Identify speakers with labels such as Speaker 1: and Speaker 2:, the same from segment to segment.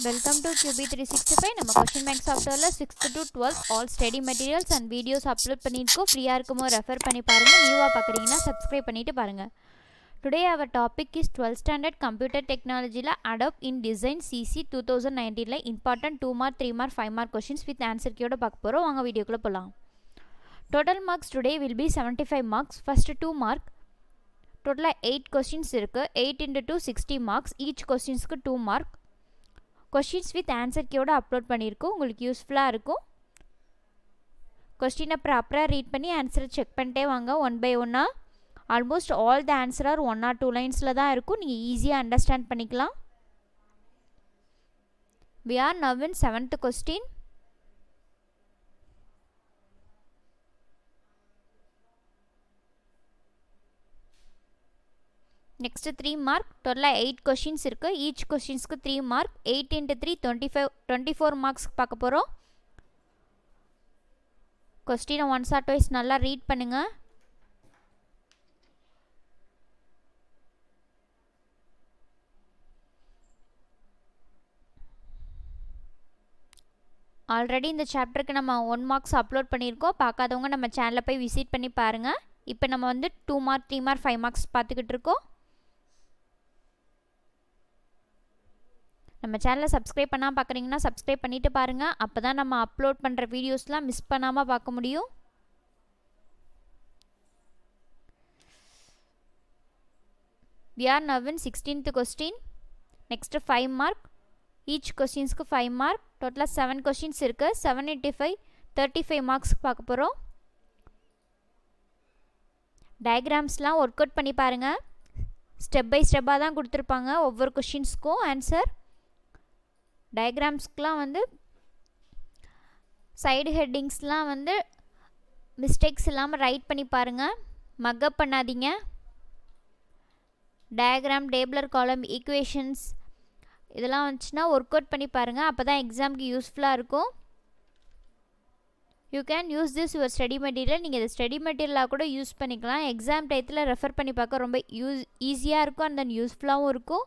Speaker 1: Welcome to QB365. நம்ம question bank softwareல 6th to 12th all study materials and videos upload பண்ணிருக்கோம். ஃப்ரீயா இருக்குமோ refer பண்ணி பாருங்க. நியூவா பார்க்கறீங்கன்னா subscribe பண்ணிட்டு பாருங்க. Today our topic is 12th standard computer technology la Adobe InDesign CC 2019 la important 2 mark 3 mark 5 mark questions with answer key oda பார்க்க போறோம். வாங்க வீடியோக்குள்ள போலாம். Total marks today will be 75 marks. First 2 mark total 8 questions இருக்கு. 8 into 2 60 marks. Each questionsக்கு 2 mark. questions with answer key-ஓட upload பண்ணியிருக்கோம். உங்களுக்கு யூஸ்ஃபுல்லாக இருக்கும். கொஸ்டினை ப்ராப்பராக ரீட் பண்ணி ஆன்சரை செக் பண்ணிட்டே வாங்க ஒன் பை ஒன்னாக. Almost all the answer are 1 or 2 லைன்ஸில் தான் இருக்கும். நீங்கள் ஈஸியாக அண்டர்ஸ்டாண்ட் பண்ணிக்கலாம். we are now in 7th question. next 3 mark total 8 questions இருக்கு. each questionsக்கு 3 mark. 8 into 3 24 marks பார்க்க போறோம். question once or twice நல்லா ரீட் பண்ணுங்க. ஆல்ரெடி இந்த சாப்டருக்கு நம்ம 1 marks அப்லோட் பண்ணியிருக்கோம். பார்க்காதவங்க நம்ம சேனலை போய் விசிட் பண்ணி பாருங்க. இப்போ நம்ம வந்து 2 mark 3 mark 5 marks பார்த்துக்கிட்டு இருக்கோம். நம்ம சேனலை சப்ஸ்கிரைப் பண்ணாமல் பார்க்குறீங்கன்னா சப்ஸ்கிரைப் பண்ணிவிட்டு பாருங்கள். அப்போ தான் நம்ம அப்லோட் பண்ணுற வீடியோஸ்லாம் மிஸ் பண்ணாமல் பார்க்க முடியும். we are now in 16th question. next 5 mark. each questionsக்கு 5 mark. டோட்டலாக 7 questions இருக்குது. 7 into 5 35 marks பார்க்க போகிறோம். டயக்ராம்ஸ்லாம் ஒர்க் அவுட் பண்ணி பாருங்கள். ஸ்டெப் பை ஸ்டெப்பாக தான் கொடுத்துருப்பாங்க ஒவ்வொரு கொஷின்ஸ்க்கும் ஆன்சர். டயக்ராம்ஸ்க்கெலாம் வந்து சைடு ஹெட்டிங்ஸ்லாம் வந்து மிஸ்டேக்ஸ் இல்லாமல் ரைட் பண்ணி பாருங்கள். மக்கப் பண்ணாதீங்க. டயக்ராம், டேபிளர் காலம், ஈக்குவேஷன்ஸ் இதெல்லாம் வந்துச்சுன்னா ஒர்க் அவுட் பண்ணி பாருங்கள். அப்போ தான் எக்ஸாமுக்கு யூஸ்ஃபுல்லாக இருக்கும். You can use this your study material. நீங்கள் இதை ஸ்டடி மெட்டீரியலாக கூட யூஸ் பண்ணிக்கலாம். எக்ஸாம் டயத்தில் ரெஃபர் பண்ணி பார்க்க ரொம்ப ஈஸியாக இருக்கும் அண்ட் தென் யூஸ்ஃபுல்லாகவும் இருக்கும்.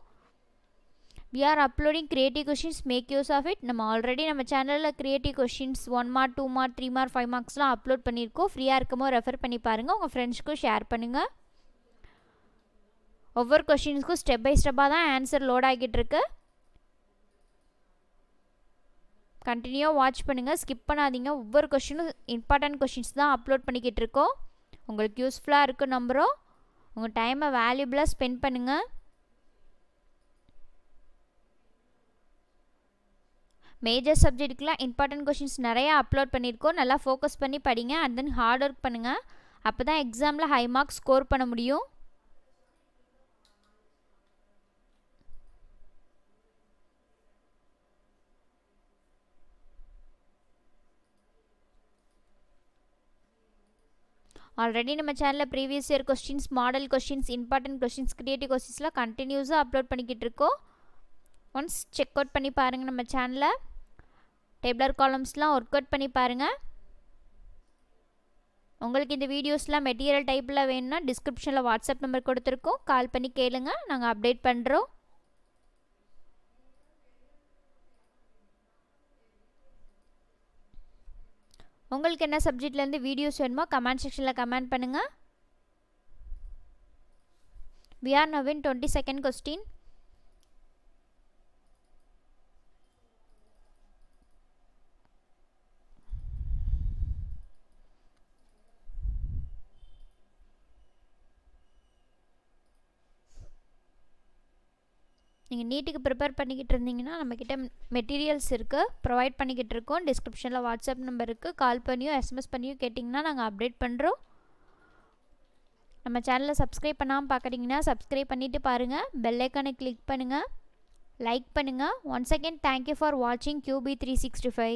Speaker 1: we are uploading creative questions. make use of it. நம்ம ஆல்ரெடி நம்ம சேனலில் creative questions 1 mark 2 mark 3 mark 5 marksலாம் upload பண்ணியிருக்கோம். ஃப்ரீயாக இருக்குமோ ரெஃபர் பண்ணி பாருங்கள். உங்கள் ஃப்ரெண்ட்ஸ்க்கும் ஷேர் பண்ணுங்கள். ஒவ்வொரு கொஷின்ஸ்க்கும் ஸ்டெப் பை ஸ்டெப்பாக தான் ஆன்சர் லோட் ஆகிட்டு இருக்கு. கண்டினியூவாக வாட்ச் பண்ணுங்கள், ஸ்கிப் பண்ணாதீங்க. ஒவ்வொரு கொஷினும் இம்பார்ட்டன்ட் கொஷின்ஸ் தான் அப்லோட் பண்ணிக்கிட்டு இருக்கோம். உங்களுக்கு யூஸ்ஃபுல்லாக இருக்கும் நம்புகிறோம். உங்கள் டைமை வேல்யூபிளாக ஸ்பெண்ட் பண்ணுங்கள். மேஜர் சப்ஜெக்ட்டுக்குலாம் இம்பார்ட்டன்ட் கொஷின்ஸ் நிறையா அப்லோட் பண்ணியிருக்கோம். நல்லா ஃபோக்கஸ் பண்ணி படிங்க அண்ட் தென் ஹார்ட் ஒர்க் பண்ணுங்கள். அப்போ தான் எக்ஸாமில் ஹை மார்க்ஸ் ஸ்கோர் பண்ண முடியும். ஆல்ரெடி நம்ம சேனலில் previous year questions, model questions, important questions, creative கொஸ்டின்ஸ்லாம் கண்டினியூஸாக அப்லோட் பண்ணிக்கிட்டு இருக்கோம். ஒன்ஸ் செக் அவுட் பண்ணி பாருங்கள். நம்ம சேனலில் டேபிளர் காலம்ஸ்லாம் ஒர்க் அவுட் பண்ணி பாருங்கள். உங்களுக்கு இந்த வீடியோஸ்லாம் மெட்டீரியல் டைப்பில் வேணும்னா டிஸ்கிரிப்ஷனில் வாட்ஸ்அப் நம்பர் கொடுத்துருக்கோம். கால் பண்ணி கேளுங்க, நாங்கள் அப்டேட் பண்ணுறோம். உங்களுக்கு என்ன சப்ஜெக்ட்லேருந்து வீடியோஸ் வேணுமோ கமெண்ட் செக்ஷனில் கமெண்ட் பண்ணுங்கள். we are now in 22nd question. நீங்கள் நீட்டுக்கு ப்ரிப்பேர் பண்ணிக்கிட்டு இருந்தீங்கன்னா நம்மக்கிட்ட மெட்டீரியல்ஸ் இருக்குது, ப்ரொவைட் பண்ணிக்கிட்டு இருக்கோம். டிஸ்கிரிப்ஷனில் வாட்ஸ்அப் நம்பர் இருக்குது. கால் பண்ணியோ எஸ்எம்எஸ் பண்ணியோ கேட்டிங்கன்னா நாங்கள் அப்டேட் பண்ணுறோம். நம்ம சேனலை சப்ஸ்கிரைப் பண்ணாமல் பார்க்குறீங்கன்னா சப்ஸ்கிரைப் பண்ணிவிட்டு பாருங்கள். பெல் ஐக்கானை கிளிக் பண்ணுங்கள், லைக் பண்ணுங்கள். ஒன்ஸ் அகெயின் தேங்க்யூ ஃபார் வாட்சிங் QB365.